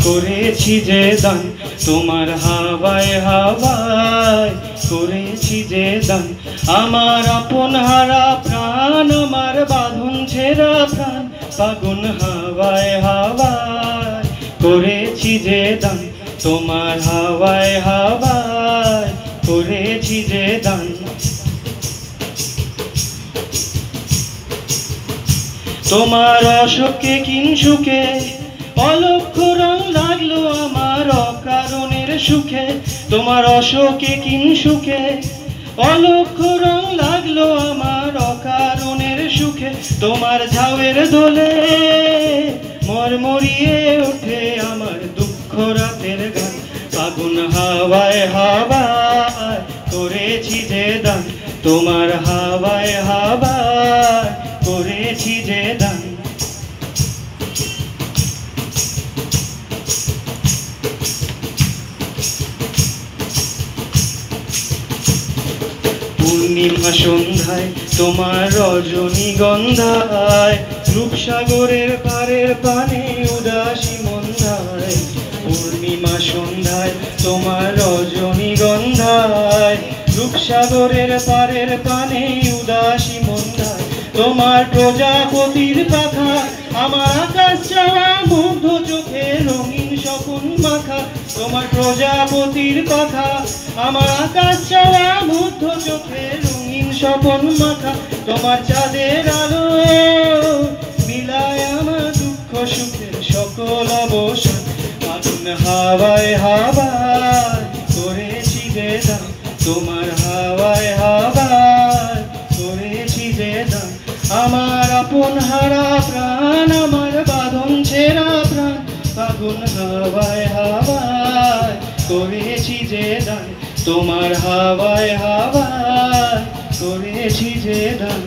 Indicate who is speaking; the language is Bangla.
Speaker 1: করেছি যে দান তোমার হাওয়ায় হাওয়ায় করেছি যে দান আমার আপন হারা প্রাণ আমার বাঁধন ছেঁড়া প্রাণ ফাগুন হাওয়ায় হাওয়ায় করেছি যে দান তোমার হাওয়ায় হাওয়ায় করেছি যে দান তোমার অশোকে কিংসুকে অলক্ষ্য রং লাগলো আমার অকারণের সুখে তোমার অশোকে কিংসুকে অলক্ষ্য রং লাগলো আমার অকারণের সুখে তোমার ঝাউয়ের দোলে মরমরিয়ে ওঠে আমার দুঃখ রাতের গান ফাগুন হাওয়ায় হাওয়ায় করেছি যে দান তোমার হাওয়ায় হাওয়ায় করেছি যে দান পূর্ণিমা সন্ধ্যায় তোমার রজনীগন্ধায় রূপসাগরের পারের পানে উদাসী মন্দায় পূর্ণিমা সন্ধ্যায় তোমার রজনীগন্ধায় রূপসাগরের পারের পানে উদাসী মন্দায় তোমার প্রজাপতির পাখা আমার আকাশ চাওয়া মুগ্ধ চোখে রঙিন স্বপন মাখা তোমার প্রজাপতির পাখা আমার আকাশ চাওয়া মুগ্ধ চোখে রঙিন স্বপন মাখা তোমার চাঁদের আলো মিলায় আমার দুঃখ সুখের সকল অবসান ফাগুন হাওয়ায় হাওয়ায় করেছি যে দান তোমার হাওয়ায় হাওয়ায় করেছি যে দান আমার আপন হারা প্রাণ আমার বাঁধন ছেঁড়া প্রাণ ফাগুন হাওয়ায় হাওয়ায় করেছি যে দান তোমার হাওয়ায় হাওয়ায় করেছি যে দান।